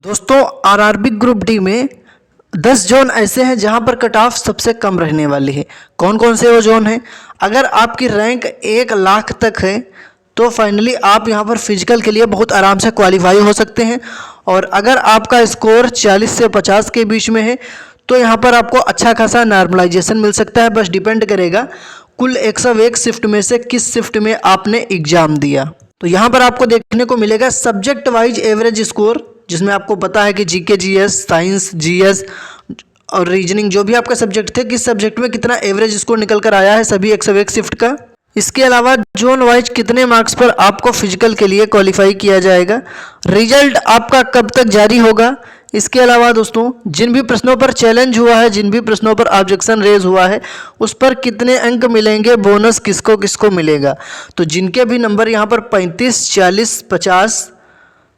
दोस्तों RRB group D में 10 zone ऐसे हैं जहां पर कट ऑफ सबसे कम रहने वाली है। कौन कौन से वो जोन हैं? अगर आपकी रैंक 1 लाख तक है तो फाइनली आप यहां पर फिजिकल के लिए बहुत आराम से क्वालिफाई हो सकते हैं। और अगर आपका स्कोर 40 से 50 के बीच में है तो यहां पर आपको अच्छा खासा नॉर्मलाइजेशन मिल सकता है। बस डिपेंड करेगा कुल 101 शिफ्ट में से किस शिफ्ट में आपने एग्जाम दिया। तो यहाँ पर आपको देखने को मिलेगा सब्जेक्ट वाइज एवरेज स्कोर, जिसमें आपको पता है कि जीके, जीएस, साइंस, जीएस और रीजनिंग जो भी आपका सब्जेक्ट थे, किस सब्जेक्ट में कितना एवरेज स्कोर निकल कर आया है सभी 101 शिफ्ट का। इसके अलावा जोन वाइज कितने मार्क्स पर आपको फिजिकल के लिए क्वालिफाई किया जाएगा, रिजल्ट आपका कब तक जारी होगा। इसके अलावा दोस्तों जिन भी प्रश्नों पर चैलेंज हुआ है, जिन भी प्रश्नों पर ऑब्जेक्शन रेज हुआ है, उस पर कितने अंक मिलेंगे, बोनस किसको किसको मिलेगा। तो जिनके भी नंबर यहाँ पर 35, 40, 50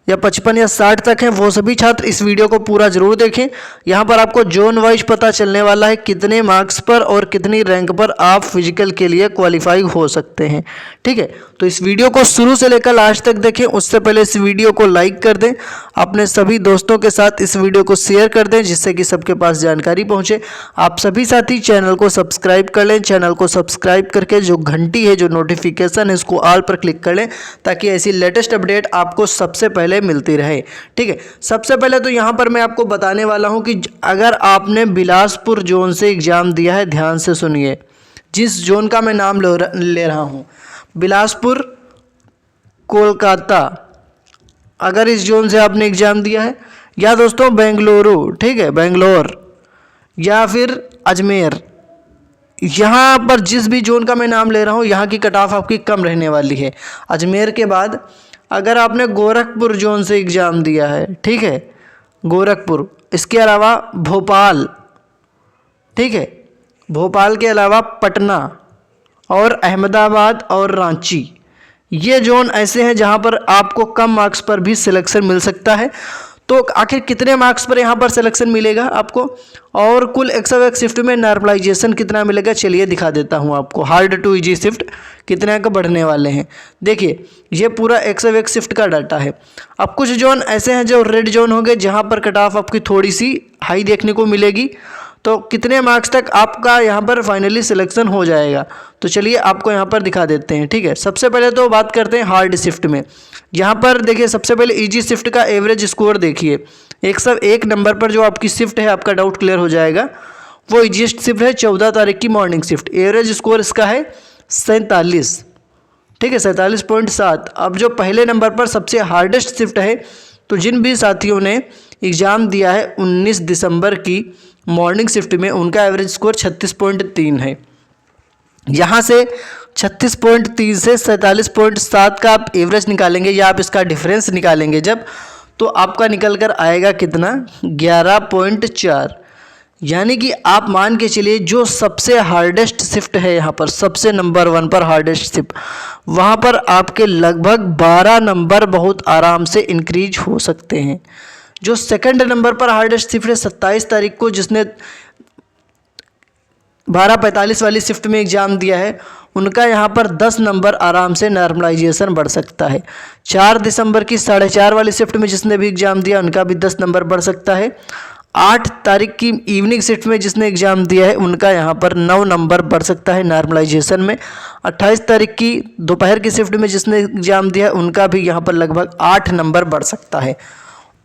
या 55 या 60 तक हैं, वो सभी छात्र इस वीडियो को पूरा जरूर देखें। यहाँ पर आपको जोन वाइज पता चलने वाला है कितने मार्क्स पर और कितनी रैंक पर आप फिजिकल के लिए क्वालिफाई हो सकते हैं। ठीक है, तो इस वीडियो को शुरू से लेकर लास्ट तक देखें। उससे पहले इस वीडियो को लाइक कर दें, अपने सभी दोस्तों के साथ इस वीडियो को शेयर कर दें जिससे कि सबके पास जानकारी पहुँचे। आप सभी साथी चैनल को सब्सक्राइब कर लें। चैनल को सब्सक्राइब करके जो घंटी है, जो नोटिफिकेशन है, उसको ऑल पर क्लिक कर लें ताकि ऐसी लेटेस्ट अपडेट आपको सबसे पहले मिलती रहे। ठीक है, सबसे पहले तो यहां पर मैं आपको बताने वाला हूं कि अगर आपने बिलासपुर जोन से एग्जाम दिया है, ध्यान से सुनिए, जिस जोन का मैं नाम ले रहा हूं, बिलासपुर, कोलकाता, अगर इस जोन से आपने एग्जाम दिया है, या दोस्तों बेंगलुरु, ठीक है, बेंगलोर, या फिर अजमेर, यहाँ पर जिस भी जोन का मैं नाम ले रहा हूँ यहाँ की कट ऑफ आपकी कम रहने वाली है। अजमेर के बाद अगर आपने गोरखपुर जोन से एग्ज़ाम दिया है, ठीक है, गोरखपुर, इसके अलावा भोपाल, ठीक है, भोपाल के अलावा पटना और अहमदाबाद और रांची, ये जोन ऐसे हैं जहाँ पर आपको कम मार्क्स पर भी सिलेक्शन मिल सकता है। तो आखिर कितने मार्क्स पर यहाँ पर सिलेक्शन मिलेगा आपको और कुल 101 शिफ्ट में नॉर्मलाइजेशन कितना मिलेगा, चलिए दिखा देता हूँ आपको। हार्ड टू इजी शिफ्ट कितने अंक बढ़ने वाले हैं, देखिए ये पूरा 101 शिफ्ट का डाटा है। अब कुछ जोन ऐसे हैं जो रेड जोन होंगे जहाँ पर कट ऑफ आपकी थोड़ी सी हाई देखने को मिलेगी। तो कितने मार्क्स तक आपका यहाँ पर फाइनली सिलेक्शन हो जाएगा, तो चलिए आपको यहाँ पर दिखा देते हैं। ठीक है, सबसे पहले तो बात करते हैं हार्ड शिफ्ट में। यहाँ पर देखिए सबसे पहले इजी शिफ्ट का एवरेज स्कोर देखिए, 101 नंबर पर जो आपकी शिफ्ट है, आपका डाउट क्लियर हो जाएगा। वो इजीएस्ट शिफ्ट है 14 तारीख की मॉर्निंग शिफ्ट। एवरेज स्कोर इसका है 47, ठीक है, 47.7। अब जो पहले नंबर पर सबसे हार्डेस्ट शिफ्ट है, तो जिन भी साथियों ने एग्ज़ाम दिया है 19 दिसंबर की मॉर्निंग शिफ्ट में, उनका एवरेज स्कोर 36.3 है। यहाँ से 36.3 से 47.7 का आप एवरेज निकालेंगे या आप इसका डिफरेंस निकालेंगे जब, तो आपका निकल कर आएगा कितना, 11.4। यानी कि आप मान के चलिए जो सबसे हार्डेस्ट शिफ्ट है यहाँ पर, सबसे नंबर 1 पर हार्डेस्ट शिफ्ट, वहाँ पर आपके लगभग 12 नंबर बहुत आराम से इंक्रीज हो सकते हैं। जो सेकंड नंबर पर हार्डेस्ट शिफ्ट है 27 तारीख को, जिसने 12:45 वाली शिफ्ट में एग्ज़ाम दिया है, उनका यहाँ पर 10 नंबर आराम से नॉर्मलाइजेशन बढ़ सकता है। 4 दिसंबर की 4:30 वाली शिफ्ट में जिसने भी एग्ज़ाम दिया, उनका भी 10 नंबर बढ़ सकता है। 8 तारीख की इवनिंग शिफ्ट में जिसने एग्ज़ाम दिया है, उनका यहाँ पर 9 नंबर बढ़ सकता है नॉर्मलाइजेशन में। 28 तारीख की दोपहर की शिफ्ट में जिसने एग्ज़ाम दिया है, उनका भी यहाँ पर लगभग 8 नंबर बढ़ सकता है।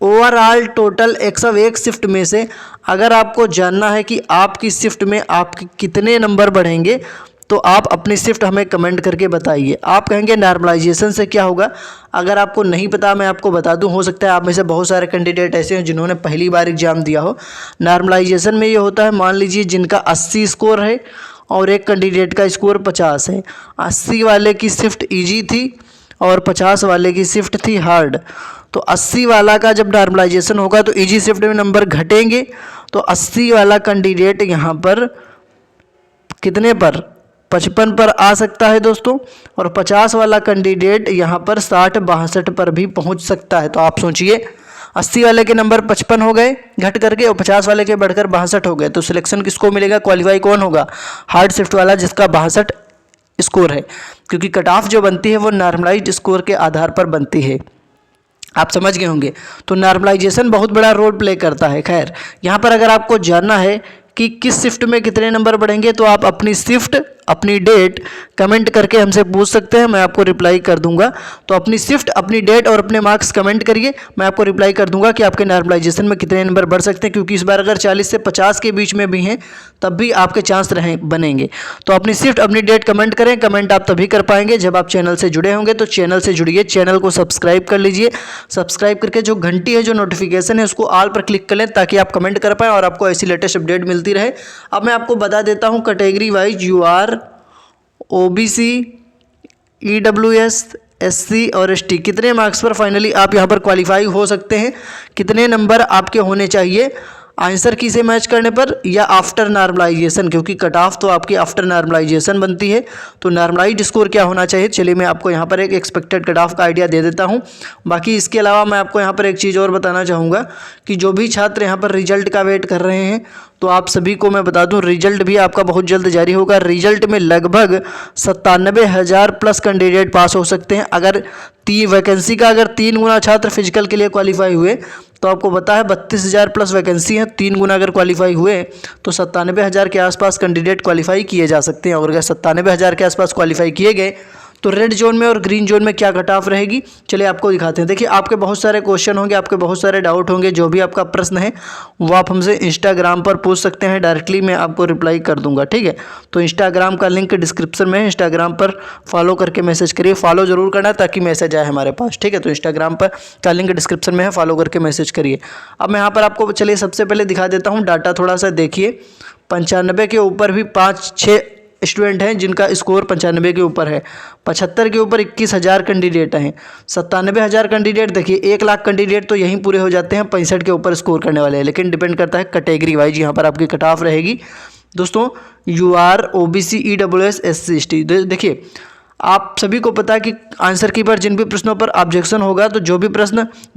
ओवरऑल टोटल 101 शिफ्ट में से अगर आपको जानना है कि आपकी शिफ्ट में आपके कितने नंबर बढ़ेंगे, तो आप अपनी शिफ्ट हमें कमेंट करके बताइए। आप कहेंगे नॉर्मलाइजेशन से क्या होगा, अगर आपको नहीं पता मैं आपको बता दूं, हो सकता है आप में से बहुत सारे कैंडिडेट ऐसे हैं जिन्होंने पहली बार एग्जाम दिया हो। नॉर्मलाइजेशन में ये होता है, मान लीजिए जिनका 80 स्कोर है और एक कैंडिडेट का स्कोर 50 है, 80 वाले की शिफ्ट ईजी थी और 50 वाले की शिफ्ट थी हार्ड। तो 80 वाला का जब नॉर्मलाइजेशन होगा तो इजी शिफ्ट में नंबर घटेंगे, तो 80 वाला कैंडिडेट यहाँ पर कितने पर, 55 पर आ सकता है दोस्तों, और 50 वाला कैंडिडेट यहाँ पर 60-62 पर भी पहुँच सकता है। तो आप सोचिए 80 वाले के नंबर 55 हो गए घट करके और 50 वाले के बढ़कर 62 हो गए, तो सिलेक्शन किसको मिलेगा, क्वालिफाई कौन होगा, हार्ड शिफ्ट वाला जिसका 62 स्कोर है, क्योंकि कट ऑफ जो बनती है वो नॉर्मलाइज्ड स्कोर के आधार पर बनती है। आप समझ गए होंगे। तो नॉर्मलाइजेशन बहुत बड़ा रोल प्ले करता है। खैर, यहाँ पर अगर आपको जानना है कि किस शिफ्ट में कितने नंबर बढ़ेंगे, तो आप अपनी शिफ्ट, अपनी डेट कमेंट करके हमसे पूछ सकते हैं, मैं आपको रिप्लाई कर दूंगा। तो अपनी शिफ्ट, अपनी डेट और अपने मार्क्स कमेंट करिए, मैं आपको रिप्लाई कर दूंगा कि आपके नॉर्मलाइजेशन में कितने नंबर बढ़ सकते हैं। क्योंकि इस बार अगर 40 से 50 के बीच में भी हैं तब भी आपके चांस बनेंगे। तो अपनी शिफ्ट, अपनी डेट कमेंट करें। कमेंट आप तभी कर पाएंगे जब आप चैनल से जुड़े होंगे। तो चैनल से जुड़िए, चैनल को सब्सक्राइब कर लीजिए। सब्सक्राइब करके जो घंटी है, जो नोटिफिकेशन है, उसको ऑल पर क्लिक कर लें ताकि आप कमेंट कर पाएँ और आपको ऐसी लेटेस्ट अपडेट मिलती रहे। अब मैं आपको बता देता हूँ category wise UR, OBC, EWS, SC और ST कितने मार्क्स पर फाइनली आप यहाँ पर क्वालिफाई हो सकते हैं, कितने नंबर आपके होने चाहिए आंसर की से मैच करने पर या आफ्टर नॉर्मलाइजेशन, क्योंकि कट ऑफ तो आपकी आफ्टर नॉर्मलाइजेशन बनती है। तो नॉर्मलाइज्ड स्कोर क्या होना चाहिए, चलिए मैं आपको यहाँ पर एक एक्सपेक्टेड कट ऑफ का आइडिया दे देता हूँ। बाकी इसके अलावा मैं आपको यहाँ पर एक चीज़ और बताना चाहूँगा कि जो भी छात्र यहाँ पर रिजल्ट का वेट कर रहे हैं, तो आप सभी को मैं बता दूं रिजल्ट भी आपका बहुत जल्द जारी होगा। रिजल्ट में लगभग 97,000 प्लस कैंडिडेट पास हो सकते हैं। अगर वैकेंसी का अगर 3 गुना छात्र फिजिकल के लिए क्वालिफाई हुए तो आपको पता है 32,000 प्लस वैकेंसी है। 3 गुना अगर क्वालिफाई हुए तो 97,000 के आसपास कैंडिडेट क्वालिफाई किए जा सकते हैं। और अगर 97,000 के आसपास क्वालिफाई किए गए तो रेड जोन में और ग्रीन जोन में क्या कट ऑफ रहेगी, चलिए आपको दिखाते हैं। देखिए, आपके बहुत सारे क्वेश्चन होंगे, आपके बहुत सारे डाउट होंगे। जो भी आपका प्रश्न है वो आप हमसे इंस्टाग्राम पर पूछ सकते हैं, डायरेक्टली मैं आपको रिप्लाई कर दूंगा, ठीक है। तो इंस्टाग्राम का लिंक डिस्क्रिप्शन में है, इंस्टाग्राम पर फॉलो करके मैसेज करिए। फॉलो जरूर करना ताकि मैसेज आए हमारे पास, ठीक है। तो इंस्टाग्राम पर का लिंक डिस्क्रिप्शन में है, फॉलो करके मैसेज करिए। अब मैं यहाँ पर आपको चलिए सबसे पहले दिखा देता हूँ डाटा, थोड़ा सा देखिए। 95 के ऊपर भी 5-6 स्टूडेंट हैं जिनका स्कोर 95 के ऊपर है। 75 के ऊपर 21,000 कैंडिडेट हैं। 97,000 कैंडिडेट, देखिए 1 लाख कैंडिडेट तो यहीं पूरे हो जाते हैं 65 के ऊपर स्कोर करने वाले हैं। लेकिन डिपेंड करता है कैटेगरी वाइज, यहाँ पर आपकी कट ऑफ रहेगी दोस्तों। UR, OBC, EWS, SC, ST। देखिए, आप सभी को पता है कि आंसर की पर जिन भी प्रश्नों पर ऑब्जेक्शन होगा, तो जो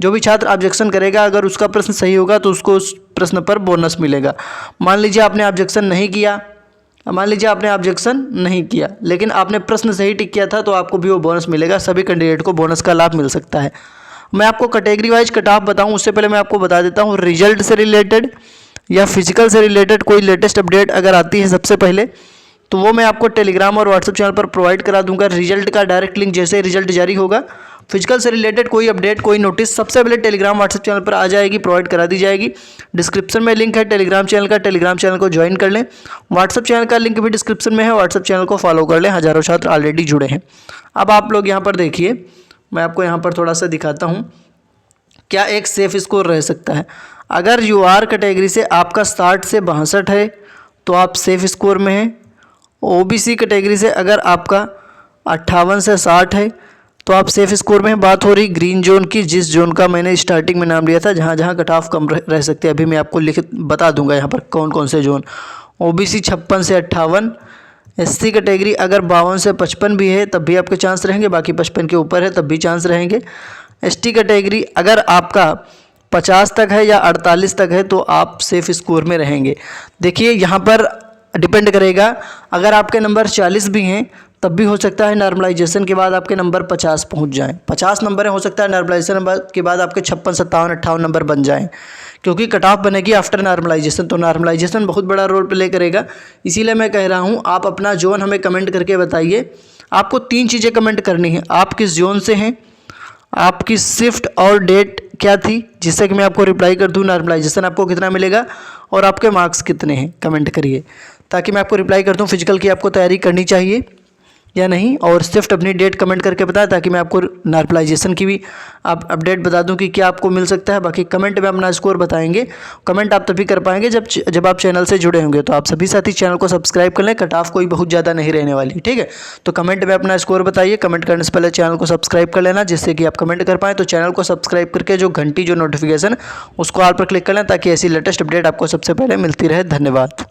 भी छात्र ऑब्जेक्शन करेगा, अगर उसका प्रश्न सही होगा तो उसको उस प्रश्न पर बोनस मिलेगा। मान लीजिए आपने ऑब्जेक्शन नहीं किया, लेकिन आपने प्रश्न सही टिक किया था, तो आपको भी वो बोनस मिलेगा। सभी कैंडिडेट को बोनस का लाभ मिल सकता है। मैं आपको कैटेगरी वाइज कट ऑफ बताऊं उससे पहले मैं आपको बता देता हूं रिजल्ट से रिलेटेड या फिजिकल से रिलेटेड कोई लेटेस्ट अपडेट अगर आती है सबसे पहले, तो वो मैं आपको टेलीग्राम और व्हाट्सएप चैनल पर प्रोवाइड करा दूंगा। रिजल्ट का डायरेक्ट लिंक जैसे ही रिजल्ट जारी होगा, फिजिकल से रिलेटेड कोई अपडेट, कोई नोटिस सबसे पहले टेलीग्राम व्हाट्सएप चैनल पर आ जाएगी, प्रोवाइड करा दी जाएगी। डिस्क्रिप्शन में लिंक है टेलीग्राम चैनल का, टेलीग्राम चैनल को ज्वाइन कर लें। व्हाट्सएप चैनल का लिंक भी डिस्क्रिप्शन में है, व्हाट्सएप चैनल को फॉलो कर लें। हज़ारों छात्र ऑलरेडी जुड़े हैं। अब आप लोग यहाँ पर देखिए, मैं आपको यहाँ पर थोड़ा सा दिखाता हूँ क्या एक सेफ स्कोर रह सकता है। अगर UR कैटेगरी से आपका 60 से 62 है तो आप सेफ स्कोर में हैं। OBC कैटेगरी से अगर आपका 58 से 60 है तो आप सेफ स्कोर में हैं। बात हो रही ग्रीन जोन की, जिस जोन का मैंने स्टार्टिंग में नाम लिया था, जहाँ जहाँ कट ऑफ कम रह सकते हैं। अभी मैं आपको लिख बता दूंगा यहाँ पर कौन कौन से जोन। OBC 56 से 58, SC कैटेगरी अगर 52 से 55 भी है तब भी आपके चांस रहेंगे, बाकी 55 के ऊपर है तब भी चांस रहेंगे। ST कैटेगरी अगर आपका 50 तक है या 48 तक है तो आप सेफ स्कोर में रहेंगे। देखिए, यहाँ पर डिपेंड करेगा, अगर आपके नंबर 40 भी हैं तब भी हो सकता है नॉर्मलाइजेशन के बाद आपके नंबर 50 पहुंच जाएं। 50 नंबर हो सकता है नॉर्मलाइजेशन के बाद आपके 56, 57, 58 नंबर बन जाएं, क्योंकि कट ऑफ बनेगी आफ्टर नॉर्मलाइजेशन। तो नॉर्मलाइजेशन बहुत बड़ा रोल प्ले करेगा। इसीलिए मैं कह रहा हूं, आप अपना जोन हमें कमेंट करके बताइए। आपको 3 चीज़ें कमेंट करनी है, आप किस जोन से हैं, आपकी शिफ्ट और डेट क्या थी, जिससे कि मैं आपको रिप्लाई कर दूं नॉर्मलाइजेशन आपको कितना मिलेगा और आपके मार्क्स कितने हैं, कमेंट करिए ताकि मैं आपको रिप्लाई कर दूं फिजिकल की आपको तैयारी करनी चाहिए या नहीं। और शिफ्ट अपनी डेट कमेंट करके बताएं ताकि मैं आपको नॉर्मलाइजेशन की भी अपडेट बता दूं कि क्या आपको मिल सकता है। बाकी कमेंट में अपना स्कोर बताएंगे। कमेंट आप तभी कर पाएंगे जब आप चैनल से जुड़े होंगे। तो आप सभी साथी चैनल को सब्सक्राइब कर लें, कट ऑफ कोई बहुत ज़्यादा नहीं रहने वाली, ठीक है। तो कमेंट में अपना स्कोर बताइए। कमेंट करने से पहले चैनल को सब्सक्राइब कर लेना, जिससे कि आप कमेंट कर पाएँ। तो चैनल को सब्सक्राइब करके जो घंटी, जो नोटिफिकेशन, उसको ऑल पर क्लिक कर लें ताकि ऐसी लेटेस्ट अपडेट आपको सबसे पहले मिलती रहे। धन्यवाद।